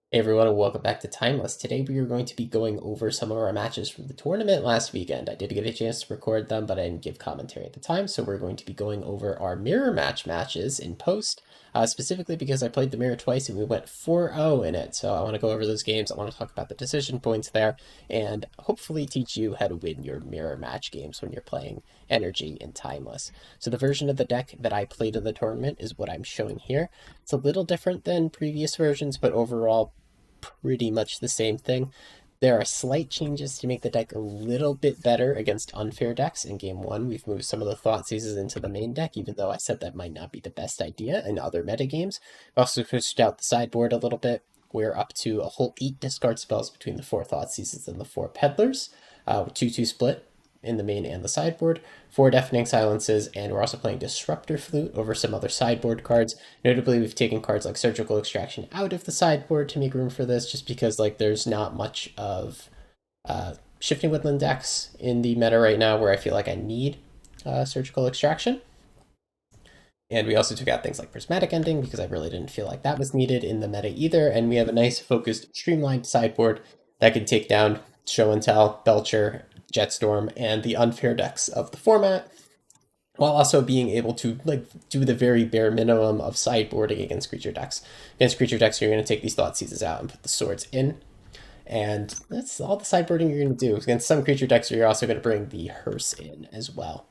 Hey everyone, and welcome back to Timeless. Today we are going to be going over some of our matches from the tournament last weekend. I did get a chance to record them, but I didn't give commentary at the time, so we're going to be going over our mirror matches in post, specifically because I played the mirror twice and we went 4-0 in it. So I want to go over those games. I want to talk about the decision points there, and hopefully teach you how to win your mirror match games when you're playing Energy in Timeless. So the version of the deck that I played in the tournament is what I'm showing here. It's a little different than previous versions, but overall pretty much the same thing. There are slight changes to make the deck a little bit better against unfair decks. In game one, we've moved some of the Thought Seizes into the main deck, even though I said that might not be the best idea in other metagames. We also pushed out the sideboard a little bit. We're up to a whole 8 discard spells between the 4 Thought Seizes and the 4 Peddlers, with 2-2 split in the main and the sideboard, 4 Deafening Silences, and we're also playing Disruptor Flute over some other sideboard cards. Notably, we've taken cards like Surgical Extraction out of the sideboard to make room for this, just because there's not much of Shifting Woodland decks in the meta right now where I feel like I need Surgical Extraction. And we also took out things like Prismatic Ending because I really didn't feel like that was needed in the meta either. And we have a nice, focused, streamlined sideboard that can take down Show and Tell, Belcher, Jetstorm, and the unfair decks of the format, while also being able to do the very bare minimum of sideboarding against creature decks. Against creature decks, you're going to take these Thought Seizes out and put the swords in. And that's all the sideboarding you're going to do. Against some creature decks, you're also going to bring the hearse in as well.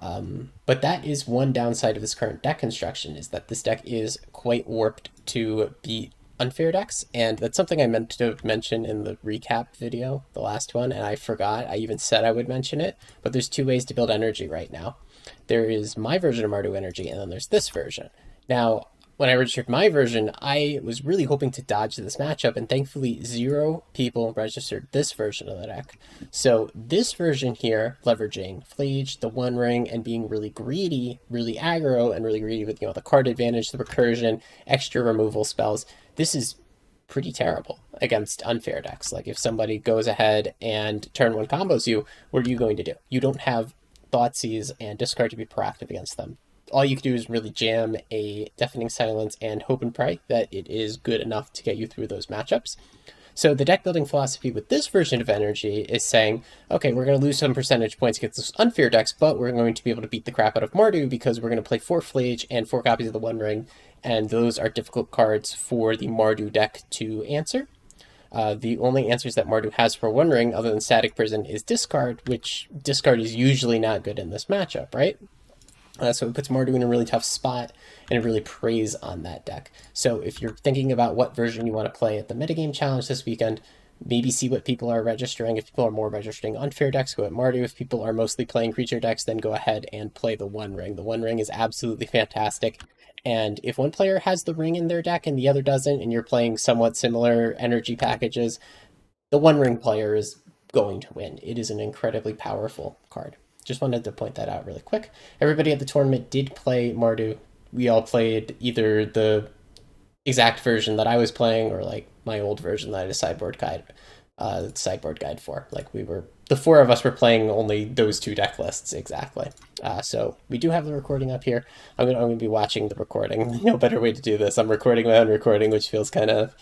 But that is one downside of this current deck construction, is that this deck is quite warped to beat unfair decks, and that's something I meant to mention in the recap video, the last one, and I forgot. I even said I would mention it, but there's 2 ways to build Energy right now. There is my version of Mardu Energy, and then there's this version. Now, when I registered my version, I was really hoping to dodge this matchup, and thankfully 0 people registered this version of the deck. So this version here, leveraging Flage, the One Ring, and being really greedy, really aggro, and really greedy with the card advantage, the recursion, extra removal spells, this is pretty terrible against unfair decks. Like if somebody goes ahead and turn 1 combos you, what are you going to do? You don't have Thoughtseize and discard to be proactive against them. All you can do is really jam a Deafening Silence and hope and pray that it is good enough to get you through those matchups. So the deck building philosophy with this version of Energy is saying, okay, we're going to lose some percentage points against those unfair decks, but we're going to be able to beat the crap out of Mardu because we're going to play 4 Flage and 4 copies of the One Ring, and those are difficult cards for the Mardu deck to answer. The only answers that Mardu has for One Ring, other than Static Prison, is discard, which discard is usually not good in this matchup, right? So it puts Mardu in a really tough spot, and it really preys on that deck. So if you're thinking about what version you want to play at the metagame challenge this weekend, maybe see what people are registering. If people are more registering unfair decks, go at Mardu. If people are mostly playing creature decks, then go ahead and play the One Ring. The One Ring is absolutely fantastic. And if one player has the ring in their deck and the other doesn't, and you're playing somewhat similar energy packages, the One Ring player is going to win. It is an incredibly powerful card. Just wanted to point that out really quick. Everybody at the tournament did play Mardu. We all played either the exact version that I was playing or my old version that I had a sideboard guide for. The 4 of us were playing only those 2 deck lists exactly. So we do have the recording up here. I'm gonna be watching the recording. No better way to do this. I'm recording my own recording, which feels kind of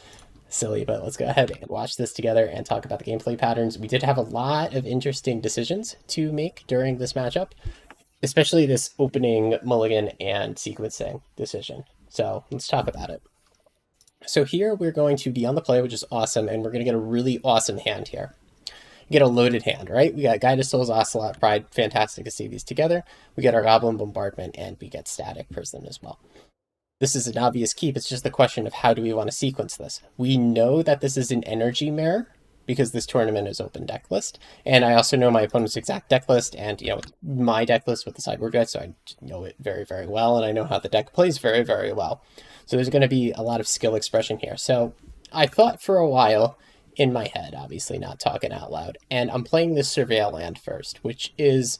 silly, but let's go ahead and watch this together and talk about the gameplay patterns. We did have a lot of interesting decisions to make during this matchup, especially this opening mulligan and sequencing decision. So let's talk about it. So here we're going to be on the play, which is awesome, and we're going to get a really awesome hand here. Get a loaded hand, right? We got Guided Souls, Ocelot, Pride. Fantastic to see these together. We get our Goblin Bombardment, and we get Static Prison as well. This is an obvious keep. It's just the question of how do we want to sequence this. We know that this is an energy mirror because this tournament is open deck list. And I also know my opponent's exact deck list and, my deck list with the sideboard guide, so I know it very, very well, and I know how the deck plays very, very well. So there's going to be a lot of skill expression here. So I thought for a while in my head, obviously not talking out loud, and I'm playing this Surveil land first, which is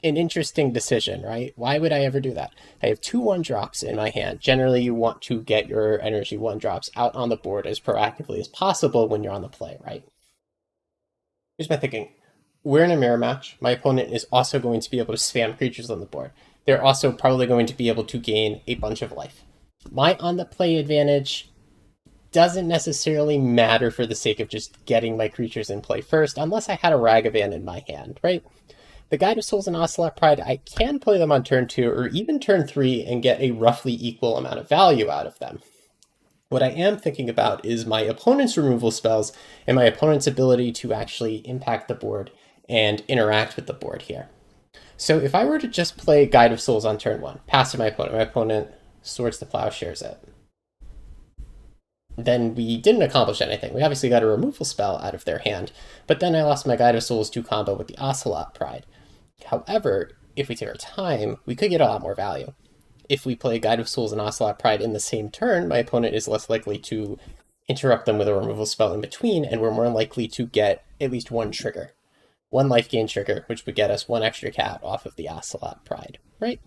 an interesting decision, right? Why would I ever do that? I have 2 1-drops in my hand. Generally, you want to get your energy 1-drops out on the board as proactively as possible when you're on the play, right? Here's my thinking. We're in a mirror match. My opponent is also going to be able to spam creatures on the board. They're also probably going to be able to gain a bunch of life. My on the play advantage doesn't necessarily matter for the sake of just getting my creatures in play first, unless I had a Ragavan in my hand, right? The Guide of Souls and Ocelot Pride, I can play them on turn 2 or even turn 3 and get a roughly equal amount of value out of them. What I am thinking about is my opponent's removal spells and my opponent's ability to actually impact the board and interact with the board here. So if I were to just play Guide of Souls on turn 1, pass to my opponent Swords to Plowshares it, then we didn't accomplish anything. We obviously got a removal spell out of their hand, but then I lost my Guide of Souls 2 combo with the Ocelot Pride. However, if we take our time, we could get a lot more value. If we play Guide of Souls and Ocelot Pride in the same turn, my opponent is less likely to interrupt them with a removal spell in between, and we're more likely to get at least one trigger. One life gain trigger, which would get us one extra cat off of the Ocelot Pride, right?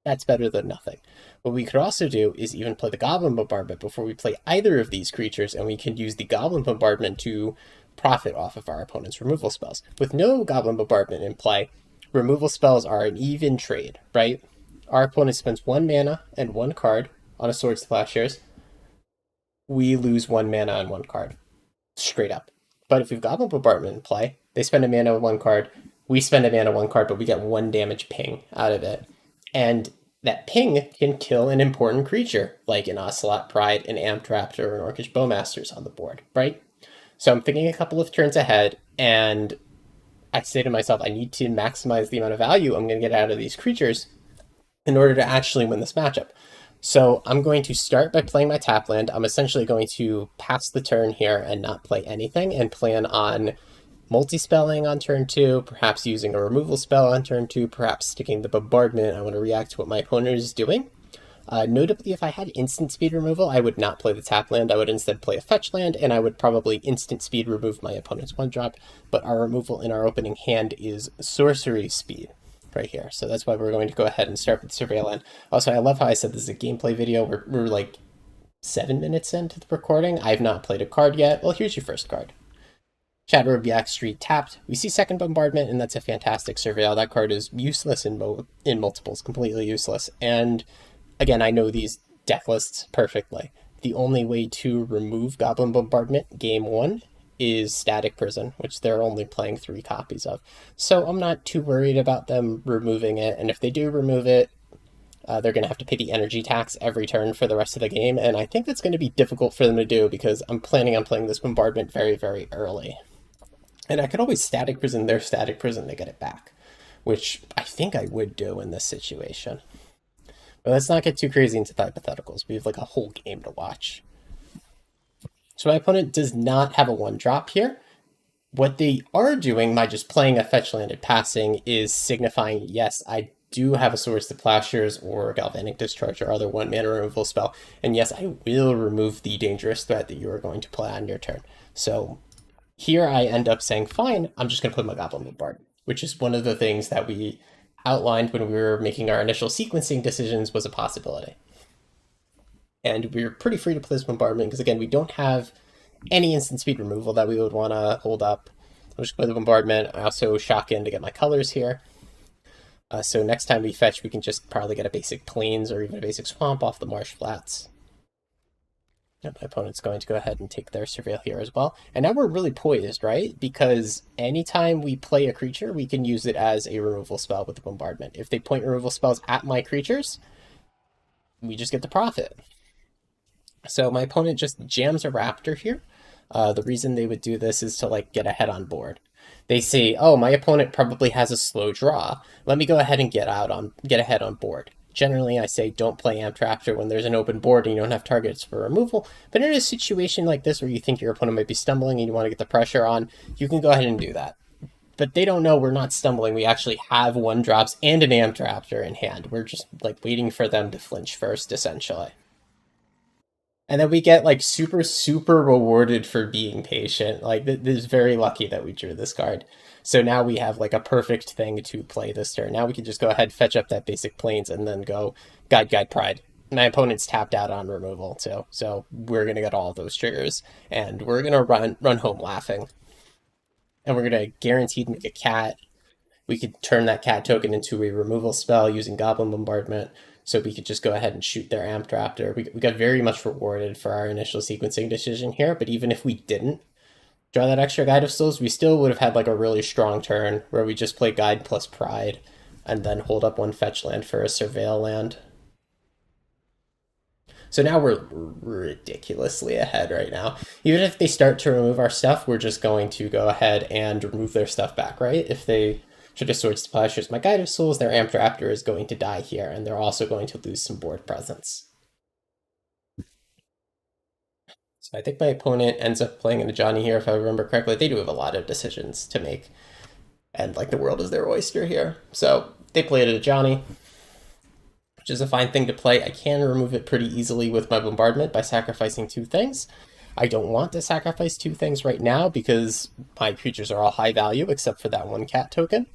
That's better than nothing. What we could also do is even play the Goblin Bombardment before we play either of these creatures, and we can use the Goblin Bombardment to profit off of our opponent's removal spells. With no Goblin Bombardment in play, removal spells are an even trade, right? Our opponent spends 1 mana and 1 card on a Swords to Plowshares. We lose 1 mana and 1 card. Straight up. But if we've Goblin Bombardment in play, they spend a mana with 1 card, we spend a mana 1 card, but we get 1 damage ping out of it. And that ping can kill an important creature, like an Ocelot Pride, an Amped Raptor, or an Orcish Bowmasters on the board, right? So I'm thinking a couple of turns ahead, and I say to myself, I need to maximize the amount of value I'm going to get out of these creatures in order to actually win this matchup. So I'm going to start by playing my tap land. I'm essentially going to pass the turn here and not play anything and plan on multi-spelling on turn 2, perhaps using a removal spell on turn 2, perhaps sticking the bombardment. I want to react to what my opponent is doing. Notably, if I had instant speed removal, I would not play the tap land. I would instead play a fetch land, and I would probably instant speed remove my opponent's 1-drop. But our removal in our opening hand is sorcery speed right here. So that's why we're going to go ahead and start with Surveillant. Also, I love how I said this is a gameplay video. We're like 7 minutes into the recording. I've not played a card yet. Well, here's your first card. Shadow of Yak Street tapped. We see second Bombardment, and that's a fantastic Surveil. That card is useless in multiples, completely useless. And again, I know these deck lists perfectly. The only way to remove Goblin Bombardment game 1 is Static Prison, which they're only playing 3 copies of. So I'm not too worried about them removing it, and if they do remove it, they're going to have to pay the energy tax every turn for the rest of the game, and I think that's going to be difficult for them to do because I'm planning on playing this Bombardment very, very early. And I could always Static Prison their Static Prison to get it back, which I think I would do in this situation. But let's not get too crazy into the hypotheticals. We have like a whole game to watch. So my opponent does not have a 1-drop here. What they are doing by just playing a fetch land and passing is signifying, yes, I do have a Swords to Plowshares or Galvanic Discharge or other 1-mana removal spell. And yes, I will remove the dangerous threat that you are going to play on your turn. So here I end up saying, fine, I'm just going to put my Goblin Bombardment, which is one of the things that we outlined when we were making our initial sequencing decisions was a possibility. And we're pretty free to play this Bombardment because, again, we don't have any instant speed removal that we would want to hold up. I'll just play the Bombardment. I also shock in to get my colors here. So next time we fetch, we can just probably get a basic Plains or even a basic Swamp off the Marsh Flats. And my opponent's going to go ahead and take their Surveil here as well. And now we're really poised, right? Because anytime we play a creature, we can use it as a removal spell with the Bombardment. If they point removal spells at my creatures, we just get the profit. So my opponent just jams a Raptor here. The reason they would do this is to like get ahead on board. They say, oh, my opponent probably has a slow draw. Let me go ahead and get ahead on board. Generally, I say don't play Amped Raptor when there's an open board and you don't have targets for removal. But in a situation like this where you think your opponent might be stumbling and you want to get the pressure on, you can go ahead and do that. But they don't know we're not stumbling. We actually have 1-drops and an Amped Raptor in hand. We're just like waiting for them to flinch first, essentially. And then we get like super, super rewarded for being patient. Like this is very lucky that we drew this card. So now we have like a perfect thing to play this turn. Now we can just go ahead, fetch up that basic Plains, and then go Guide Pride. My opponent's tapped out on removal, so we're gonna get all those triggers, and we're gonna run home laughing. And we're gonna guarantee to make a cat. We could turn that cat token into a removal spell using Goblin Bombardment. so we could just go ahead and shoot their Amped Raptor. We got very much rewarded for our initial sequencing decision here, but even if we didn't draw that extra Guide of Souls, we still would have had like a really strong turn where we just play Guide plus Pride and then hold up one fetch land for a Surveil land. So now we're ridiculously ahead right now. Even if they start to remove our stuff, we're just going to go ahead and remove their stuff back, right? If they should have Swords to Plowshares, my Guide of Souls, their Amped Raptor is going to die here, and they're also going to lose some board presence. So I think my opponent ends up playing in a Johnny here, if I remember correctly. They do have a lot of decisions to make, and like the world is their oyster here. So they played a Johnny, which is a fine thing to play. I can remove it pretty easily with my bombardment by sacrificing two things. I don't want to sacrifice two things right now because my creatures are all high value except for that one cat token.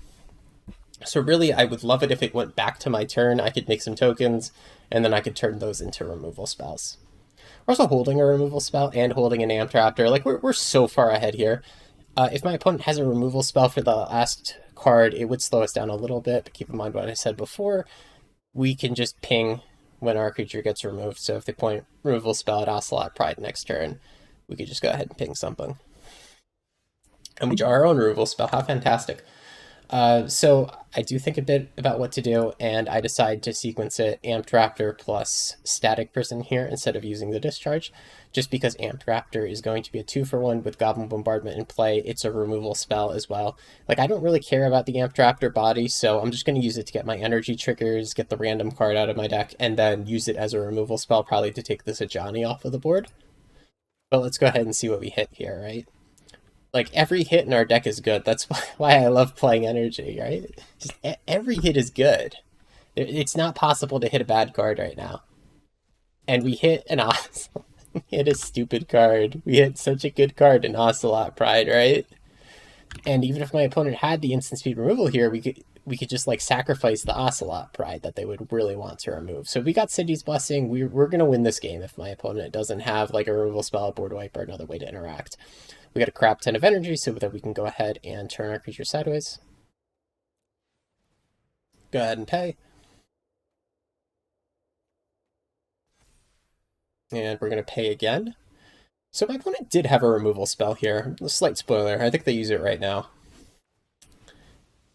So really, I would love it if it went back to my turn. I could make some tokens, and then I could turn those into removal spells. We're also holding a removal spell and holding an Amped Raptor. Like, we're so far ahead here. If my opponent has a removal spell for the last card, it would slow us down a little bit, but keep in mind what I said before. We can just ping when our creature gets removed. So if they point removal spell at Ocelot Pride next turn, we could just go ahead and ping something. And we draw our own removal spell. How fantastic. So I do think a bit about what to do, and I decide to sequence it Amped Raptor plus Static Prison here instead of using the discharge, just because Amped Raptor is going to be a 2-for-1 with Goblin Bombardment in play. It's a removal spell as well. Like, I don't really care about the Amped Raptor body, so I'm just going to use it to get my energy triggers, get the random card out of my deck, and then use it as a removal spell, probably to take this Ajani off of the board. But let's go ahead and see what we hit here, right? Like, every hit in our deck is good. That's why I love playing energy, right? Just every hit is good. It's not possible to hit a bad card right now. And we hit an Ocelot. We hit a stupid card. We hit such a good card in Ocelot Pride, right? And even if my opponent had the instant speed removal here, we could just like sacrifice the Ocelot Pride that they would really want to remove. So if we got Cindy's Blessing, we're gonna win this game if my opponent doesn't have like a removal spell, a board wipe, or another way to interact. We got a crap ton of energy so that we can go ahead and turn our creature sideways. Go ahead and pay. And we're going to pay again. So my opponent did have a removal spell here. A slight spoiler. I think they use it right now.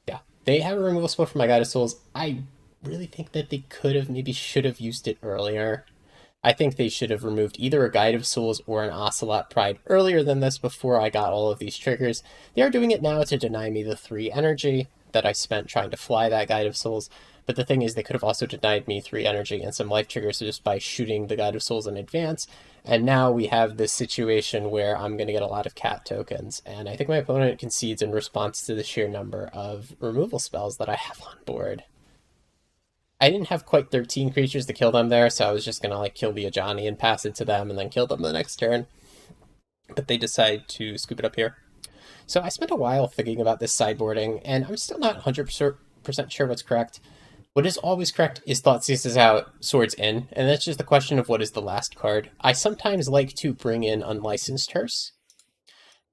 Yeah, they have a removal spell for my Guide of Souls. I really think that they should have used it earlier. I think they should have removed either a Guide of Souls or an Ocelot Pride earlier than this before I got all of these triggers. They are doing it now to deny me the 3 energy that I spent trying to fly that Guide of Souls. But the thing is, they could have also denied me 3 energy and some life triggers just by shooting the Guide of Souls in advance. And now we have this situation where I'm going to get a lot of cat tokens. And I think my opponent concedes in response to the sheer number of removal spells that I have on board. I didn't have quite 13 creatures to kill them there, so I was just gonna like kill the Ajani and pass it to them and then kill them the next turn. But they decide to scoop it up here. So I spent a while thinking about this sideboarding, and I'm still not 100% sure what's correct. What is always correct is Thoughtseize is out, Swords in, and that's just the question of what is the last card. I sometimes like to bring in Unlicensed Hearse,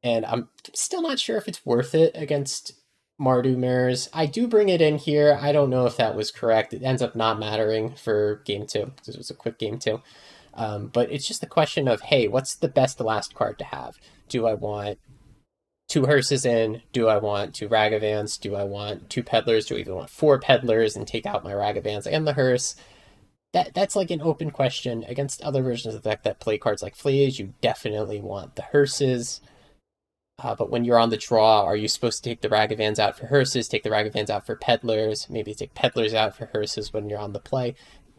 and I'm still not sure if it's worth it against Mardu mirrors. I do bring it in here. I don't know if that was correct. It ends up not mattering for game 2 because it was a quick game 2. But it's just the question of, hey, what's the best last card to have? Do I want 2 hearses in? Do I want 2 Ragavans? Do I want 2 peddlers? Do I even want 4 peddlers and take out my Ragavans and the hearse? That's like an open question. Against other versions of the deck that play cards like Fleas, you definitely want the hearses. But when you're on the draw, are you supposed to take the Ragavans out for hearses, take the Ragavans out for peddlers, maybe take peddlers out for hearses when you're on the play?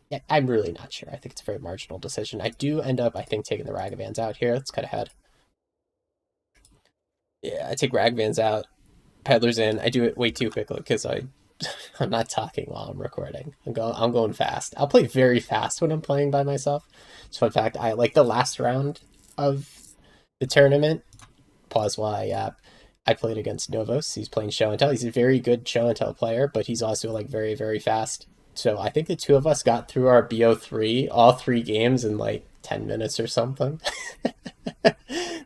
Yeah, I'm really not sure. I think it's a very marginal decision. I do end up, I think, taking the Ragavans out here. Let's cut ahead. Yeah, I take Ragavans out, peddlers in. I do it way too quickly because I'm not talking while I'm recording. I'm going fast. I'll play very fast when I'm playing by myself. So in fact, I like the last round of the tournament. Pause while I played against Novos. He's playing show and tell. He's a very good show and tell player, but he's also like very, very fast. So I think the two of us got through our BO3 all 3 games in like 10 minutes or something.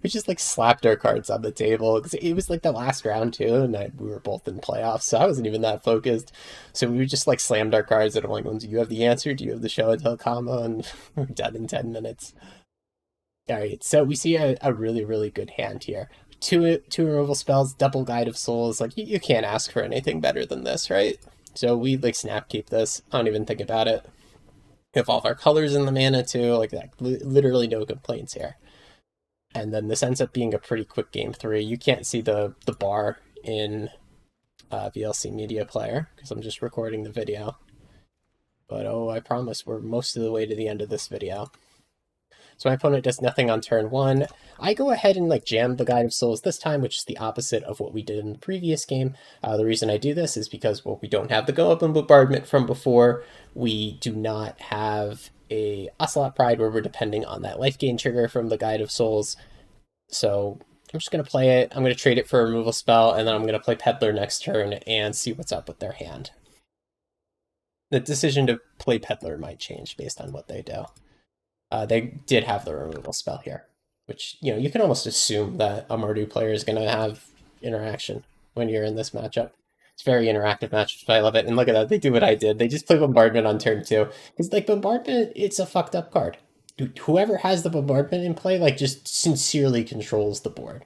We just like slapped our cards on the table because it was like the last round too, and we were both in playoffs, so I wasn't even that focused. So we just like slammed our cards, and I'm like, "Do you have the answer? Do you have the show and tell combo?" And we're done in 10 minutes. All right, so we see a really really good hand here. Two removal spells, double guide of souls. Like you can't ask for anything better than this, right? So we like snap keep this. I don't even think about it. We have all of our colors in the mana too, like that. Literally no complaints here. And then this ends up being a pretty quick game three. You can't see the bar in VLC Media Player because I'm just recording the video. But oh, I promise we're most of the way to the end of this video. So my opponent does nothing on turn one. I go ahead and like jam the Guide of Souls this time, which is the opposite of what we did in the previous game. The reason I do this is because, well, we don't have the Go Up and Bombardment from before. We do not have a Ocelot Pride where we're depending on that life gain trigger from the Guide of Souls. So I'm just going to play it. I'm going to trade it for a removal spell, and then I'm going to play Peddler next turn and see what's up with their hand. The decision to play Peddler might change based on what they do. They did have the removal spell here, which, you know, you can almost assume that a Mardu player is going to have interaction when you're in this matchup. It's very interactive matchup, but I love it. And look at that, they do what I did. They just play Bombardment on turn two. Because, like, Bombardment, it's a fucked up card. Whoever has the Bombardment in play, like, just sincerely controls the board.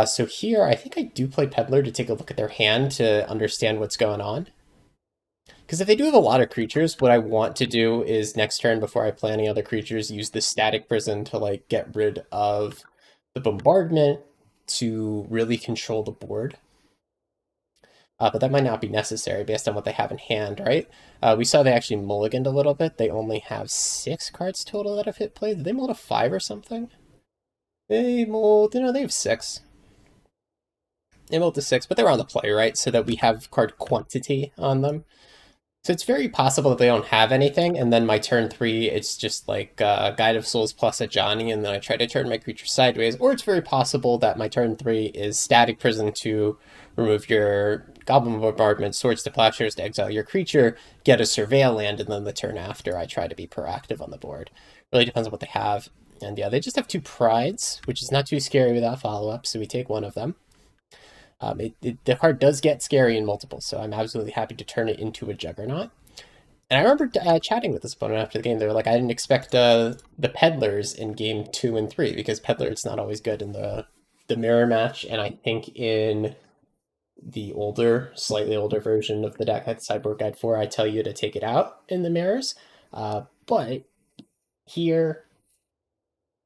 So here, I think I do play Peddler to take a look at their hand to understand what's going on. Because if they do have a lot of creatures, what I want to do is next turn, before I play any other creatures, use the Static Prison to like get rid of the Bombardment to really control the board. But that might not be necessary based on what they have in hand, right? We saw they actually mulliganed a little bit. They only have 6 cards total that have hit play. Did they mold a 5 or something? They mold, you know, they have 6. They mold to 6, but they're on the play, right? So that we have card quantity on them. So it's very possible that they don't have anything, and then my turn 3, it's just like Guide of Souls plus a Johnny, and then I try to turn my creature sideways. Or it's very possible that my turn 3 is Static Prison to remove your Goblin Bombardment, Swords to Plowshares to exile your creature, get a Surveil land, and then the turn after I try to be proactive on the board. Really depends on what they have. And yeah, they just have 2 Prides, which is not too scary without follow-up, so we take one of them. The card does get scary in multiples, so I'm absolutely happy to turn it into a Juggernaut. And I remember chatting with this opponent after the game. They were like, I didn't expect the Peddlers in game 2 and 3, because Peddler, it's not always good in the mirror match, and I think in the slightly older version of the deck, like Sideboard Guide 4, I tell you to take it out in the mirrors. But here,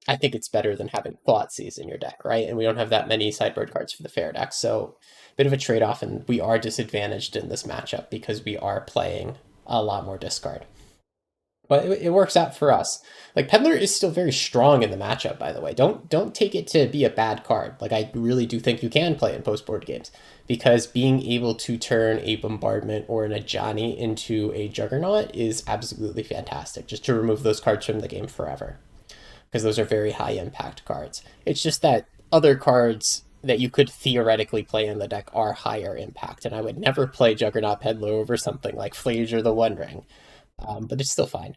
I think it's better than having Thoughtseize in your deck, right? And we don't have that many sideboard cards for the fair deck, so a bit of a trade-off, and we are disadvantaged in this matchup because we are playing a lot more discard. But it works out for us. Like, Peddler is still very strong in the matchup, by the way. Don't take it to be a bad card. Like, I really do think you can play in post-board games, because being able to turn a Bombardment or an Ajani into a Juggernaut is absolutely fantastic, just to remove those cards from the game forever, because those are very high impact cards. It's just that other cards that you could theoretically play in the deck are higher impact, and I would never play Juggernaut Peddler over something like Flager the One Ring, but it's still fine.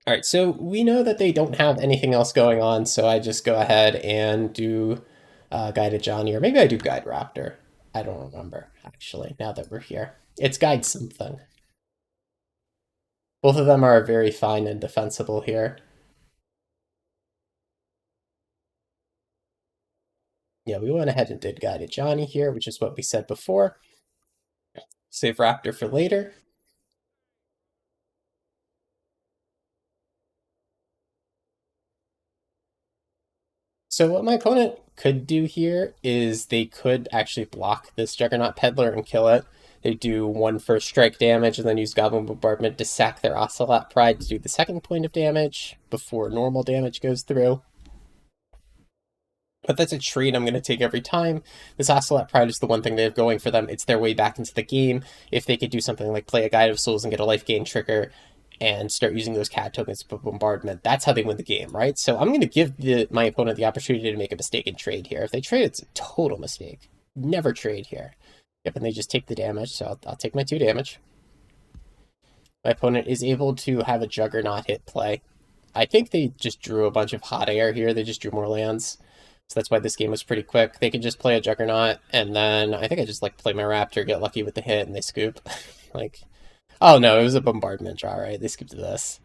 All right, so we know that they don't have anything else going on, so I just go ahead and do Guided Johnny, or maybe I do Guide Raptor. I don't remember, actually, now that we're here. It's Guide something. Both of them are very fine and defensible here. Yeah, we went ahead and did Guided Johnny here, which is what we said before. Save Raptor for later. So what my opponent could do here is they could actually block this Juggernaut Peddler and kill it. They do 1 first strike damage and then use Goblin Bombardment to sack their Ocelot Pride to do the 2nd point of damage before normal damage goes through. But that's a trade I'm going to take every time. This Ocelot Pride is the one thing they have going for them. It's their way back into the game. If they could do something like play a Guide of Souls and get a life gain trigger and start using those cat tokens for Bombardment, that's how they win the game, right? So I'm going to give my opponent the opportunity to make a mistaken trade here. If they trade, it's a total mistake. Never trade here. Yep, and they just take the damage, so I'll take my 2 damage. My opponent is able to have a Juggernaut hit play. I think they just drew a bunch of hot air here. They just drew more lands. So that's why this game was pretty quick. They could just play a Juggernaut, and then I think I just like play my Raptor, get lucky with the hit, and they scoop. Like, oh no, it was a bombardment draw, right? They scooped to this.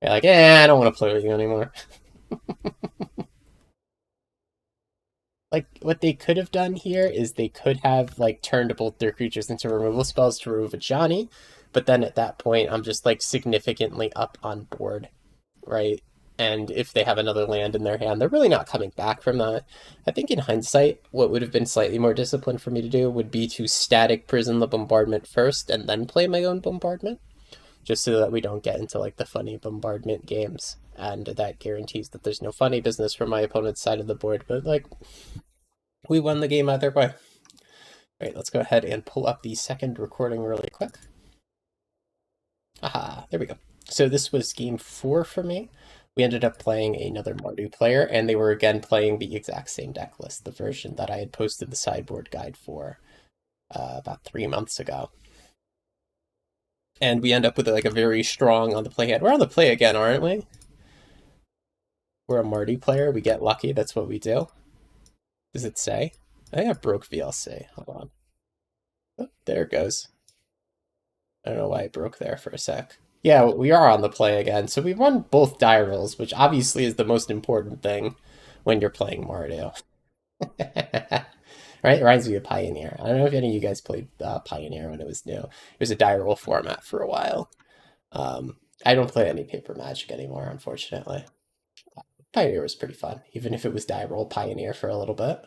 They're like, I don't want to play with you anymore. Like, what they could have done here is they could have, like, turned both their creatures into removal spells to remove a Johnny, but then at that point, I'm just, like, significantly up on board, right? And if they have another land in their hand, they're really not coming back from that. I think in hindsight, what would have been slightly more disciplined for me to do would be to static prison the bombardment first and then play my own bombardment, just so that we don't get into like the funny bombardment games. And that guarantees that there's no funny business from my opponent's side of the board. But like, we won the game either way. All right, let's go ahead and pull up the second recording really quick. Aha, there we go. So this was game 4 for me. We ended up playing another Mardu player, and they were again playing the exact same deck list, the version that I had posted the sideboard guide for about 3 months ago. And we end up with like a very strong on the play hand. We're on the play again, aren't we? We're a Mardu player. We get lucky. That's what we do. Does it say? I think I broke VLC. Hold on. Oh, there it goes. I don't know why it broke there for a sec. Yeah, we are on the play again. So we won both die rolls, which obviously is the most important thing when you're playing Mardu. Right? It reminds me of Pioneer. I don't know if any of you guys played Pioneer when it was new. It was a die roll format for a while. I don't play any paper Magic anymore, unfortunately. Pioneer was pretty fun, even if it was die roll Pioneer for a little bit.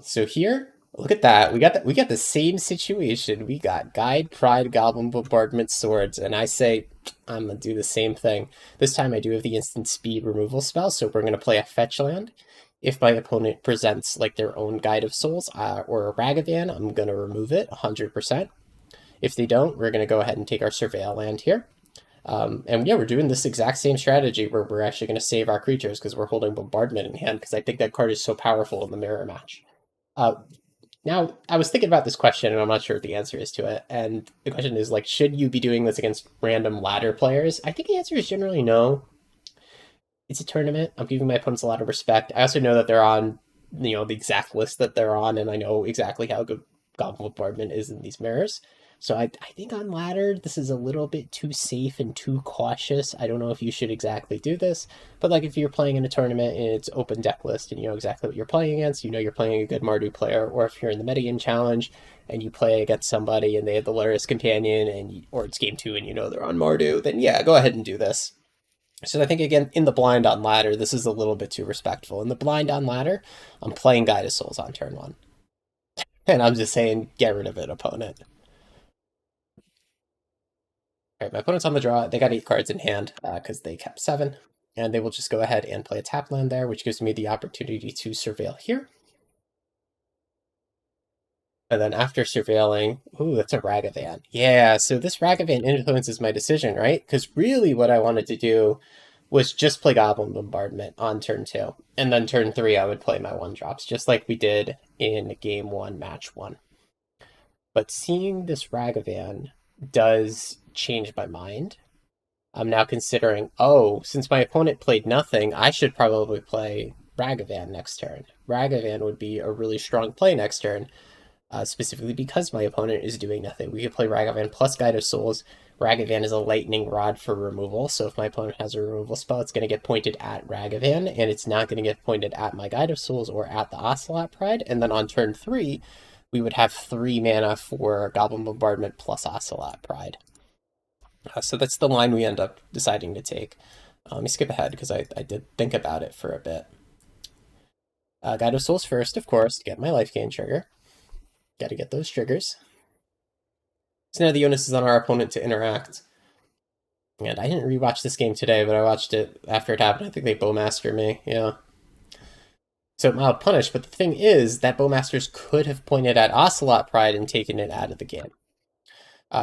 So here, look at that. We got the same situation. We got Guide, Pride, Goblin, Bombardment, Swords, and I say I'm gonna do the same thing. This time I do have the instant speed removal spell, so we're gonna play a fetch land. If my opponent presents like their own Guide of Souls or a Ragavan, I'm gonna remove it 100%. If they don't, we're gonna go ahead and take our Surveil land here. And yeah, we're doing this exact same strategy where we're actually going to save our creatures because we're holding Bombardment in hand because I think that card is so powerful in the mirror match. Uh, Now, I was thinking about this question and I'm not sure what the answer is to it. And the question is like, should you be doing this against random ladder players? I think the answer is generally no. It's a tournament. I'm giving my opponents a lot of respect. I also know that they're on, the exact list that they're on, and I know exactly how good Goblin Bombardment is in these mirrors. So I think on ladder, this is a little bit too safe and too cautious. I don't know if you should exactly do this, but like if you're playing in a tournament and it's open deck list and you know exactly what you're playing against, you know you're playing a good Mardu player, or if you're in the metagame challenge and you play against somebody and they have the Luris Companion or it's game 2 and you know they're on Mardu, then yeah, go ahead and do this. So I think again in the blind on ladder, this is a little bit too respectful. In the blind on ladder, I'm playing Guide of Souls on turn 1. And I'm just saying, get rid of it, opponent. All right, my opponent's on the draw. They got 8 cards in hand because they kept 7. And they will just go ahead and play a tap land there, which gives me the opportunity to surveil here. And then after surveilling, ooh, that's a Ragavan. Yeah, so this Ragavan influences my decision, right? Because really what I wanted to do was just play Goblin Bombardment on turn 2. And then turn 3, I would play my 1-drops, just like we did in game 1, match 1. But seeing this Ragavan does change my mind. I'm now considering, oh, since my opponent played nothing, I should probably play Ragavan next turn. Ragavan would be a really strong play next turn, specifically because my opponent is doing nothing. We could play Ragavan plus Guide of Souls. Ragavan is a lightning rod for removal, so if my opponent has a removal spell, it's going to get pointed at Ragavan, and it's not going to get pointed at my Guide of Souls or at the Ocelot Pride. And then on turn 3, we would have 3 mana for Goblin Bombardment plus Ocelot Pride. So that's the line we end up deciding to take. Let me skip ahead because I did think about it for a bit. Guide of Souls first, of course, to get my life gain trigger. Got to get those triggers. So now the onus is on our opponent to interact. And I didn't rewatch this game today, but I watched it after it happened. I think they Bowmaster me, yeah. So mild punish, but the thing is that Bowmasters could have pointed at Ocelot Pride and taken it out of the game.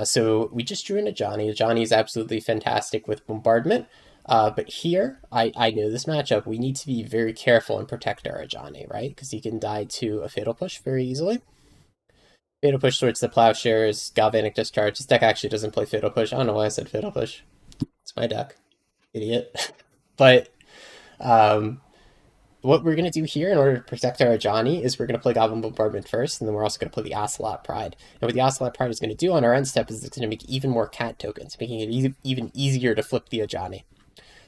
So we just drew in a Johnny. Johnny is absolutely fantastic with Bombardment. But here, I know this matchup. We need to be very careful and protect our Johnny, right? Because he can die to a Fatal Push very easily. Fatal Push towards the Plowshares, Galvanic Discharge. This deck actually doesn't play Fatal Push. I don't know why I said Fatal Push. It's my deck. idiot. But um, what we're going to do here in order to protect our Ajani is we're going to play Goblin Bombardment first, and then we're also going to play the Ocelot Pride. And what the Ocelot Pride is going to do on our end step is it's going to make even more cat tokens, making it even easier to flip the Ajani.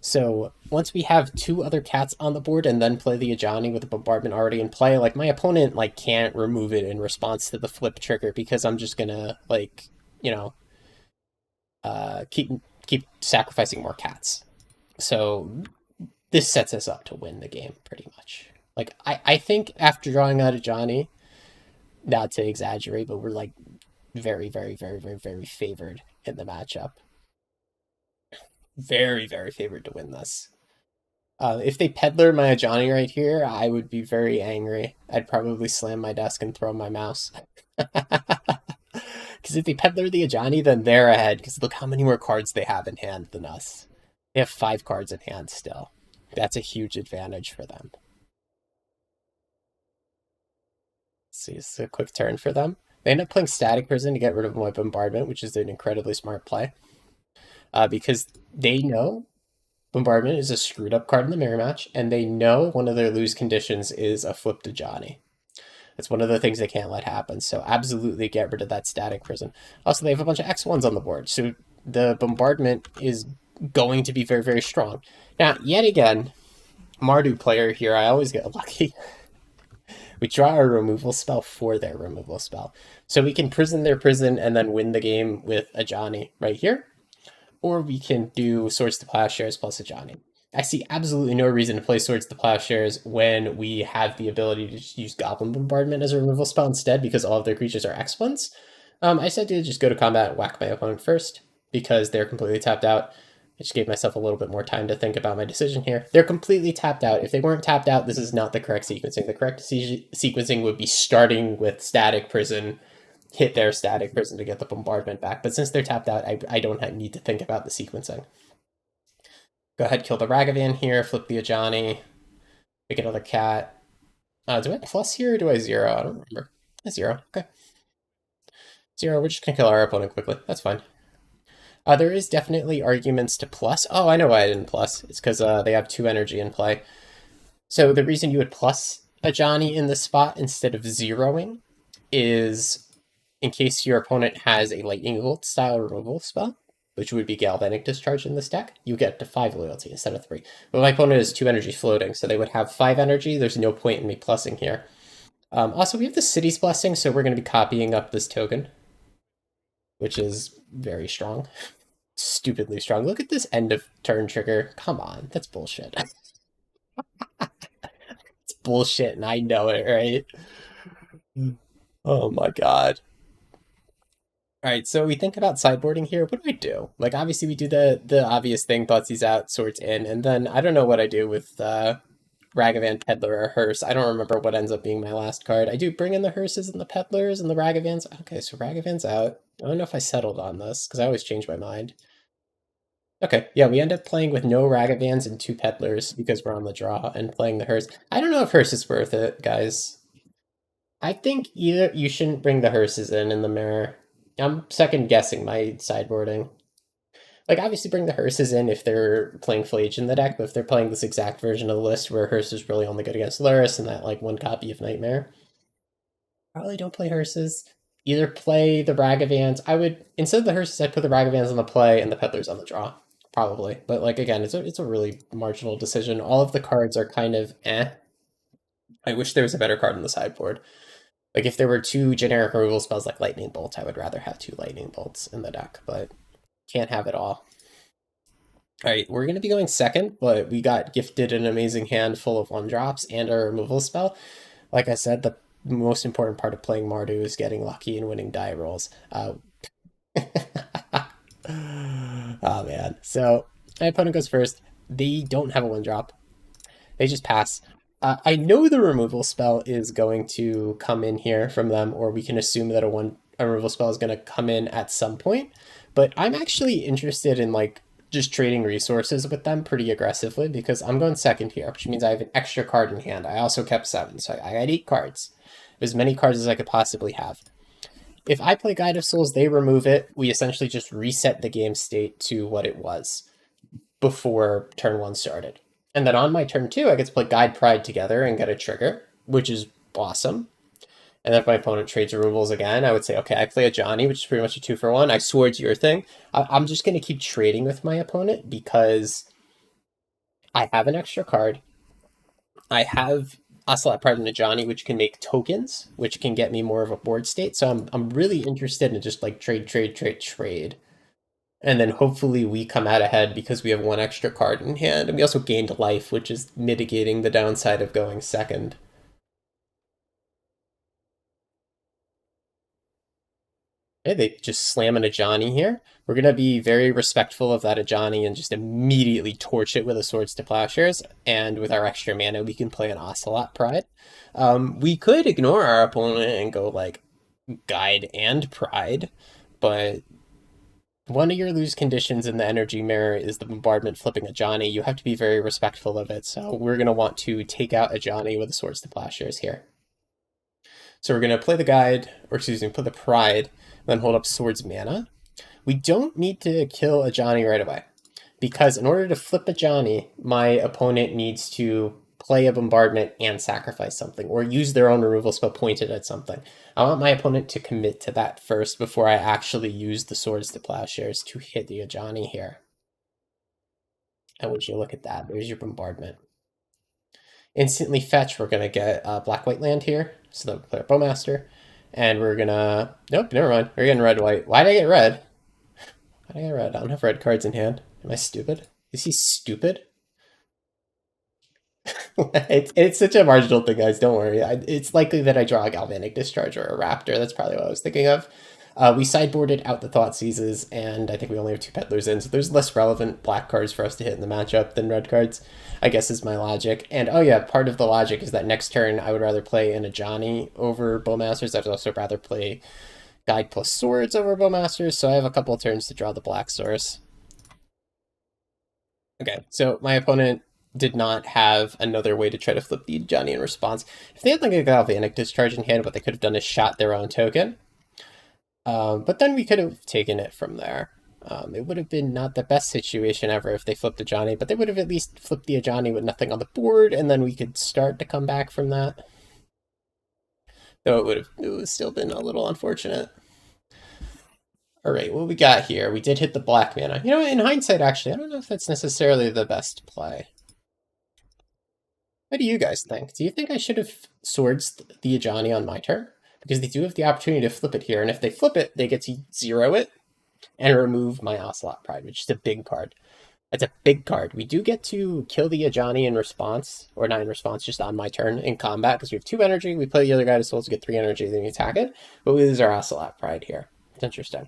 So once we have two other cats on the board and then play the Ajani with the bombardment already in play, like my opponent like can't remove it in response to the flip trigger because I'm just gonna like, you know, keep sacrificing more cats. So this sets us up to win the game pretty much. Like I think after drawing out Ajani, not to exaggerate, but we're like very favored in the matchup. Very favored to win this. If they peddler my Ajani right here, I would be very angry. I'd probably slam my desk and throw my mouse. Because if they peddler the Ajani, then they're ahead. Because look how many more cards they have in hand than us. They have 5 cards in hand still. That's a huge advantage for them. Let's see, it's a quick turn for them. They end up playing Static Prison to get rid of my Bombardment, which is an incredibly smart play. Because they know Bombardment is a screwed up card in the mirror match, and they know one of their lose conditions is a flip to Johnny. That's one of the things they can't let happen. So absolutely get rid of that Static Prison. Also, they have a bunch of X1s on the board, so the Bombardment is going to be very strong. Now, yet again, Mardu player here, I always get lucky. We draw a removal spell for their removal spell. So we can prison their prison and then win the game with a Johnny right here. Or we can do Swords to Plowshares plus a Johnny. I see absolutely no reason to play Swords to Plowshares when we have the ability to just use Goblin Bombardment as a removal spell instead because all of their creatures are X1s. I said to just go to combat and whack my opponent first because they're completely tapped out. I just gave myself a little bit more time to think about my decision here. They're completely tapped out. If they weren't tapped out, this is not the correct sequencing. The correct sequencing would be starting with Static Prison, hit their Static Prison to get the Bombardment back. But since they're tapped out, I don't need to think about the sequencing. Go ahead, kill the Ragavan here, flip the Ajani, pick another cat. Do I plus here or do I zero? I don't remember. I zero. Okay. Zero, we're just going to kill our opponent quickly. That's fine. There is definitely arguments to plus. Oh, I know why I didn't plus. It's because they have 2 energy in play. So the reason you would plus a Johnny in this spot instead of zeroing is in case your opponent has a Lightning Bolt style removal spell, which would be Galvanic Discharge in this deck, you get to 5 loyalty instead of 3. But my opponent has 2 energy floating, so they would have 5 energy. There's no point in me plussing here. Also, we have the City's Blessing, so we're going to be copying up this token, which is very strong. Stupidly strong. Look at this end of turn trigger. Come on, that's bullshit. It's bullshit, and I know it, right? Oh my god. All right, so we think about sideboarding here. What do I do? Like, obviously, we do the obvious thing, Thoughtseize out, Swords in, and then I don't know what I do with Ragavan, Peddler, or Hearse. I don't remember what ends up being my last card. I do bring in the Hearses and the Peddlers and the Ragavans. Okay, so Ragavan's out. I don't know if I settled on this, because I always change my mind. Okay, yeah, we end up playing with no Ragavans and 2 Peddlers because we're on the draw and playing the Hearse. I don't know if Hearse is worth it, guys. I think either you shouldn't bring the Hearses in the mirror. I'm second guessing my sideboarding. Like, obviously bring the Hearses in if they're playing Flage in the deck, but if they're playing this exact version of the list where Hearse is really only good against Luris and that, like, 1 copy of Nightmare, probably don't play Hearses. Either play the Ragavans. I would, instead of the Hearses, I'd put the Ragavans on the play and the Peddlers on the draw. Probably. But, like, again, it's a really marginal decision. All of the cards are kind of eh. I wish there was a better card on the sideboard. Like, if there were 2 generic removal spells like Lightning Bolt, I would rather have 2 Lightning Bolts in the deck, but can't have it all. All right, we're going to be going second, but we got gifted an amazing hand full of 1-drops and a removal spell. Like I said, the most important part of playing Mardu is getting lucky and winning die rolls. Oh, man. So, my opponent goes first. They don't have a 1-drop. They just pass. I know the removal spell is going to come in here from them, or we can assume that a removal spell is going to come in at some point. But I'm actually interested in like just trading resources with them pretty aggressively because I'm going second here, which means I have an extra card in hand. I also kept 7, so I got 8 cards. As many cards as I could possibly have. If I play Guide of Souls, they remove it. We essentially just reset the game state to what it was. before turn one started. And then on my turn two, I get to play Guide Pride together and get a trigger, which is awesome. And then if my opponent trades removals again, I would say, okay, I play a Johnny, which is pretty much a 2-for-1. I swords your thing. I'm just going to keep trading with my opponent because I have an extra card. I have Ocelot Pride and a Johnny, which can make tokens, which can get me more of a board state. So I'm really interested in just like trade. And then hopefully we come out ahead because we have one extra card in hand. And we also gained life, which is mitigating the downside of going second. Okay, they just slam in a Johnny here. We're going to be very respectful of that Ajani and just immediately torch it with a Swords to Plowshares. And with our extra mana, we can play an Ocelot Pride. We could ignore our opponent and go like Guide and Pride, but one of your lose conditions in the energy mirror is the bombardment flipping a Johnny. You have to be very respectful of it. So we're going to want to take out a Johnny with a Swords to Plowshares here. So we're going to play the Guide, or excuse me, play the Pride, then hold up Swords mana. We don't need to kill a Johnny right away, because in order to flip a Johnny, my opponent needs to play a bombardment and sacrifice something, or use their own removal spell pointed at something. I want my opponent to commit to that first before I actually use the Swords to Plowshares to hit the Johnny here. And would you look at that? There's your bombardment. Instantly fetch, we're going to get black-white land here, so that we play our Bowmaster. And we're going to... Nope, never mind. We're getting red-white. Why did I get red? Why did I get red? I don't have red cards in hand. Am I stupid? Is he stupid? it's such a marginal thing, guys. Don't worry. It's likely that I draw a Galvanic Discharge or a Raptor. That's probably what I was thinking of. We sideboarded out the Thoughtseizes, and I think we only have 2 Peddlers in, so there's less relevant black cards for us to hit in the matchup than red cards, I guess is my logic. And oh yeah, part of the logic is that next turn I would rather play in a Johnny over Bowmasters. I'd also rather play Guide plus Swords over Bowmasters, so I have a couple of turns to draw the black source. Okay, so my opponent did not have another way to try to flip the Johnny in response. If they had like a Galvanic Discharge in hand, what they could have done is shot their own token. But then we could have taken it from there. It would have been not the best situation ever if they flipped a Johnny, but they would have at least flipped the Johnny with nothing on the board, and then we could start to come back from that. Though it would have still been a little unfortunate. All right, what we got here? We did hit the black mana. You know, in hindsight, actually, I don't know if that's necessarily the best play. What do you guys think? Do you think I should have swords the Johnny on my turn? Because they do have the opportunity to flip it here, and if they flip it, they get to zero it and remove my Ocelot Pride, which is a big card. That's a big card. We do get to kill the Ajani in response, or not in response, just on my turn in combat, because we have 2 energy. We play the other guy to souls to get 3 energy, then we attack it. But we lose our Ocelot Pride here. It's interesting.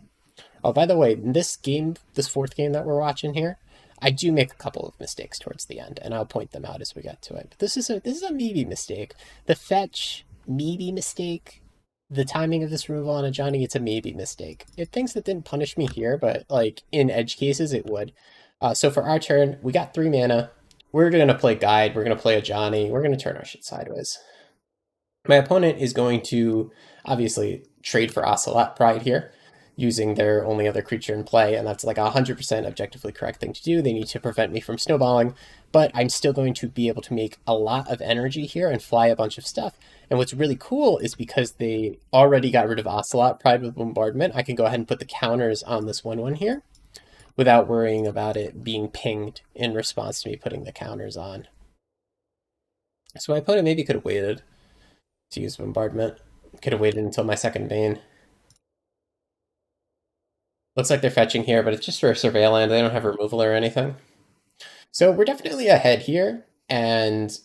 Oh, by the way, in this game, this 4th game that we're watching here, I do make a couple of mistakes towards the end, and I'll point them out as we get to it. But this is a maybe mistake. The fetch, maybe mistake. The timing of this removal on a Johnny, it's a maybe mistake. Things that didn't punish me here, but like in edge cases, it would. So for our turn, we got 3 mana. We're going to play Guide. We're going to play a Johnny. We're going to turn our shit sideways. My opponent is going to obviously trade for Ocelot Pride here, using their only other creature in play, and that's like 100% objectively correct thing to do. They need to prevent me from snowballing, but I'm still going to be able to make a lot of energy here and fly a bunch of stuff. And what's really cool is because they already got rid of Ocelot Pride with Bombardment, I can go ahead and put the counters on this 1/1 here without worrying about it being pinged in response to me putting the counters on. So my opponent maybe could have waited to use Bombardment. Could have waited until my second Bane. Looks like they're fetching here, but it's just for a Surveilland. They don't have removal or anything. So we're definitely ahead here, and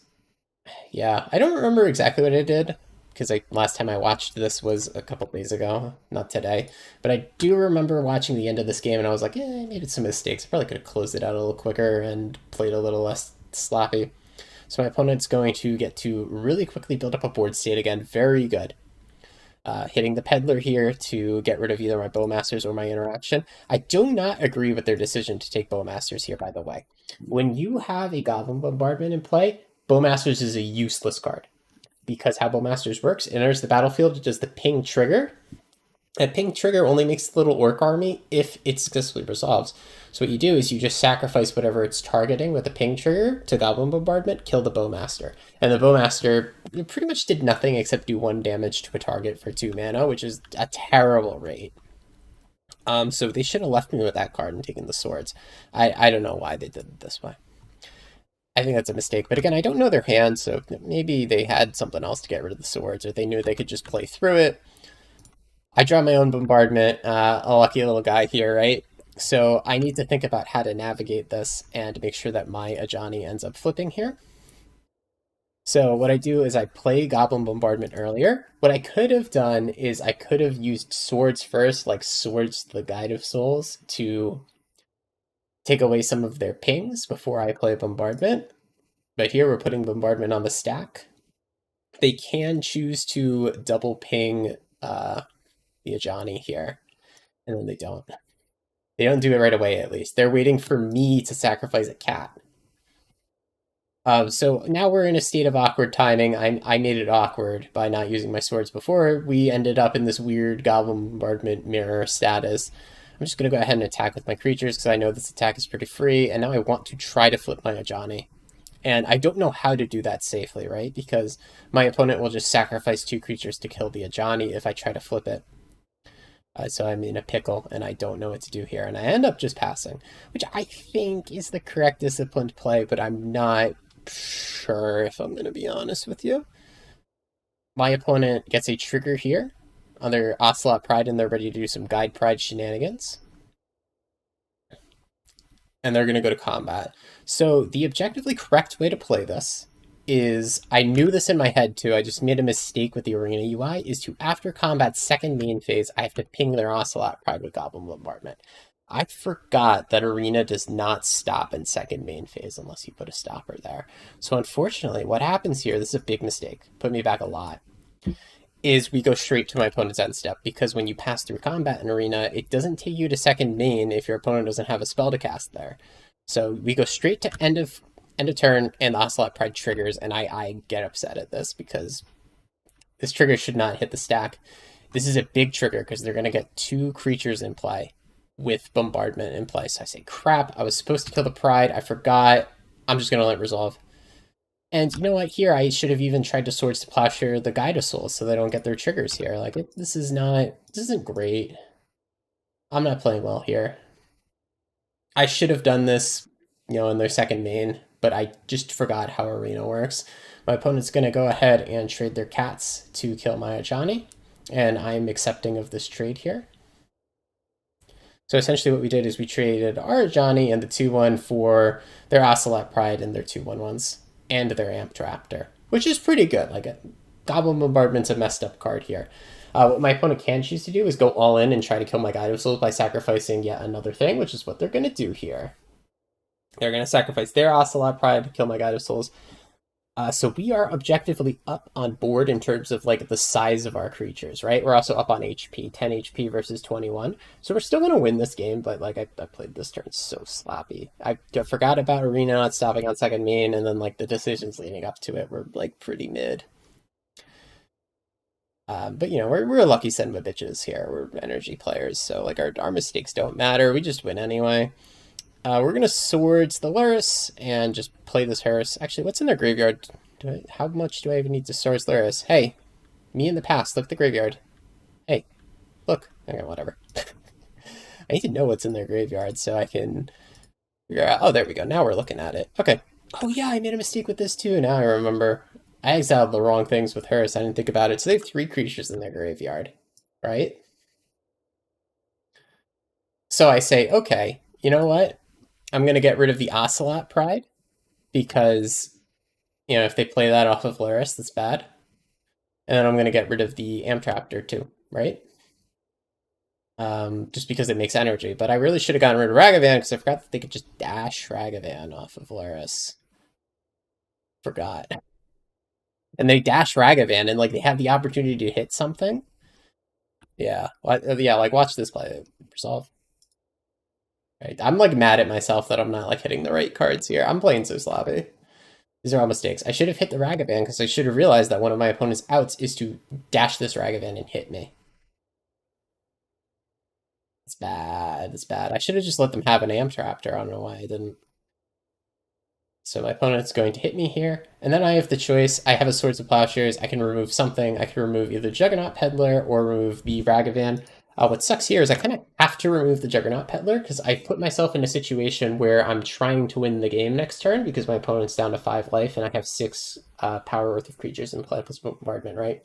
yeah, I don't remember exactly what I did, because last time I watched this was a couple days ago, not today. But I do remember watching the end of this game, and I was like, I made some mistakes. I probably could have closed it out a little quicker and played a little less sloppy. So my opponent's going to get to really quickly build up a board state again. Very good. Hitting the Peddler here to get rid of either my Bowmasters or my interaction. I do not agree with their decision to take Bowmasters here, by the way. When you have a Goblin Bombardment in play, Bowmasters is a useless card. Because how Bowmasters works, it enters the battlefield, it does the ping trigger, A ping trigger only makes the little orc army if it successfully resolves. So what you do is you just sacrifice whatever it's targeting with the ping trigger to Goblin Bombardment, kill the Bowmaster. And the Bowmaster pretty much did nothing except do 1 damage to a target for 2 mana, which is a terrible rate. So they should have left me with that card and taken the swords. I don't know why they did it this way. I think that's a mistake. But again, I don't know their hand, so maybe they had something else to get rid of the swords, or they knew they could just play through it. I draw my own bombardment, a lucky little guy here, right? So I need to think about how to navigate this and make sure that my Ajani ends up flipping here. So what I do is I play Goblin Bombardment earlier. What I could have done is I could have used swords first, like Swords the Guide of Souls, to take away some of their pings before I play Bombardment. But here we're putting Bombardment on the stack. They can choose to double ping the Ajani here, and then they don't. They don't do it right away, at least. They're waiting for me to sacrifice a cat. So now we're in a state of awkward timing. I made it awkward by not using my swords before. We ended up in this weird Goblin Bombardment mirror status. I'm just going to go ahead and attack with my creatures because I know this attack is pretty free, and now I want to try to flip my Ajani. And I don't know how to do that safely, right? Because my opponent will just sacrifice 2 creatures to kill the Ajani if I try to flip it. So I'm in a pickle, and I don't know what to do here. And I end up just passing, which I think is the correct disciplined play, but I'm not sure if I'm going to be honest with you. My opponent gets a trigger here on their Ocelot Pride, and they're ready to do some Guide Pride shenanigans. And they're going to go to combat. So the objectively correct way to play this is, I knew this in my head too, I just made a mistake with the Arena UI, is to, after combat's second main phase, I have to ping their Ocelot Pride with Goblin Bombardment. I forgot that Arena does not stop in second main phase unless you put a stopper there. So unfortunately, what happens here, this is a big mistake, put me back a lot, is we go straight to my opponent's end step, because when you pass through combat in Arena, it doesn't take you to second main if your opponent doesn't have a spell to cast there. So we go straight to end of turn, and the Ocelot Pride triggers, and I get upset at this because this trigger should not hit the stack. This is a big trigger because they're going to get 2 creatures in play with Bombardment in play. So I say, crap, I was supposed to kill the Pride. I forgot. I'm just going to let it resolve. And you know what? Here, I should have even tried to Swords to Plowshare the Guide of Souls so they don't get their triggers here. Like, this isn't great. I'm not playing well here. I should have done this, in their second main, but I just forgot how Arena works. My opponent's going to go ahead and trade their cats to kill my Ajani, and I'm accepting of this trade here. So essentially what we did is we traded our Ajani and the 2/1 for their Ocelot Pride and their 2/1/1s and their Amped Raptor, which is pretty good. Like, Goblin Bombardment's a messed up card here. What my opponent can choose to do is go all in and try to kill my Guide of Souls by sacrificing yet another thing, which is what they're going to do here. They're going to sacrifice their Ocelot Pride to kill my Guide of Souls. So we are objectively up on board in terms of like the size of our creatures, right? We're also up on HP, 10 HP versus 21. So we're still going to win this game, but like I played this turn so sloppy. I forgot about Arena not stopping on second main, and then like the decisions leading up to it were like pretty mid. But we're a lucky son of a bitches here. We're energy players, so like our mistakes don't matter. We just win anyway. We're gonna Swords the Lurrus and just play this Harris. Actually, what's in their graveyard? How much do I even need to Swords Lurrus? Hey, me in the past. Look at the graveyard. Hey, look. Okay, whatever. I need to know what's in their graveyard so I can figure out. Oh, there we go. Now we're looking at it. Okay. Oh yeah, I made a mistake with this too. Now I remember. I exiled the wrong things with Harris. I didn't think about it. So they have 3 creatures in their graveyard, right? So I say, okay, you know what? I'm going to get rid of the Ocelot Pride because, if they play that off of Laris, that's bad. And then I'm going to get rid of the Amtraptor too, right? Just because it makes energy. But I really should have gotten rid of Ragavan because I forgot that they could just dash Ragavan off of Laris. Forgot. And they dash Ragavan and like they have the opportunity to hit something. Yeah. Yeah, like watch this play. Resolve. Right. I'm like mad at myself that I'm not like hitting the right cards here. I'm playing so sloppy. These are all mistakes. I should have hit the Ragavan because I should have realized that one of my opponent's outs is to dash this Ragavan and hit me. It's bad. It's bad. I should have just let them have an Amtraptor. I don't know why I didn't. So my opponent's going to hit me here, and then I have the choice. I have a Swords of Plowshares. I can remove something. I can remove either Juggernaut Peddler or remove the Ragavan. What sucks here is I kind of have to remove the Juggernaut Peddler because I put myself in a situation where I'm trying to win the game next turn because my opponent's down to 5 life and I have 6 power worth of creatures in Platypus Bombardment, right?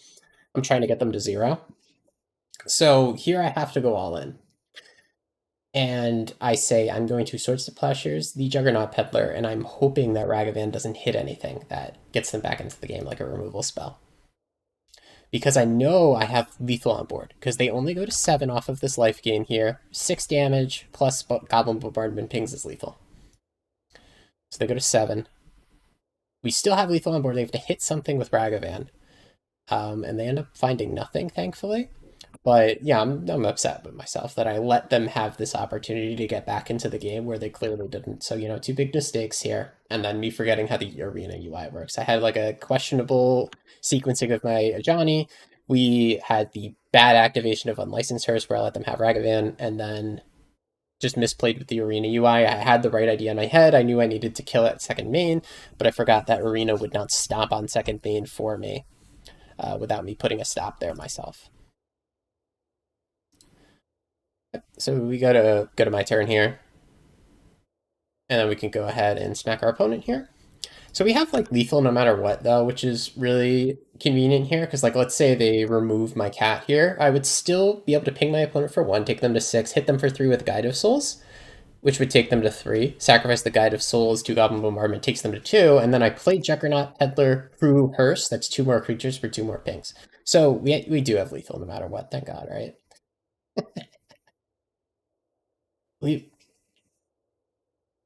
I'm trying to get them to 0. So here I have to go all in. And I say I'm going to Swords to Plowshares, the Juggernaut Peddler, and I'm hoping that Ragavan doesn't hit anything that gets them back into the game like a removal spell. Because I know I have lethal on board, because they only go to 7 off of this life gain here. 6 damage plus Goblin Bombardment pings is lethal. So they go to 7. We still have lethal on board. They have to hit something with Ragavan. And they end up finding nothing, thankfully. But yeah, I'm upset with myself that I let them have this opportunity to get back into the game where they clearly didn't. So, 2 big mistakes here. And then me forgetting how the arena UI works. I had like a questionable sequencing of my Ajani. We had the bad activation of Unlicensed Hearse where I let them have Ragavan, and then just misplayed with the arena UI. I had the right idea in my head. I knew I needed to kill at second main, but I forgot that arena would not stop on second main for me without me putting a stop there myself. So we go to my turn here. And then we can go ahead and smack our opponent here. So we have like lethal no matter what though, which is really convenient here. Because like let's say they remove my cat here. I would still be able to ping my opponent for 1, take them to 6, hit them for 3 with Guide of Souls, which would take them to 3. Sacrifice the Guide of Souls, 2 Goblin Bombardment takes them to 2. And then I play Juggernaut, Peddler, Crew, Hearse. That's 2 more creatures for 2 more pings. So we do have lethal no matter what, thank God, right? We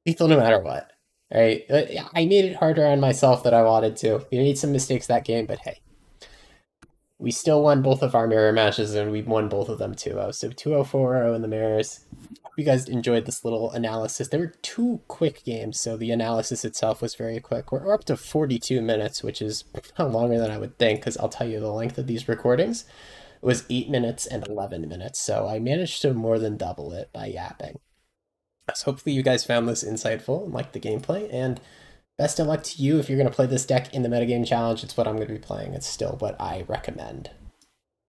lethal no matter what. Right? I made it harder on myself than I wanted to. We made some mistakes that game, but hey. We still won both of our mirror matches, and we won both of them 2-0. So 2-0, 4-0 in the mirrors. Hope you guys enjoyed this little analysis. They were 2 quick games, so the analysis itself was very quick. We're up to 42 minutes, which is longer than I would think, because I'll tell you the length of these recordings was 8 minutes and 11 minutes. So I managed to more than double it by yapping. So hopefully you guys found this insightful and liked the gameplay, and best of luck to you if you're going to play this deck in the metagame challenge. It's what I'm going to be playing. It's still what I recommend.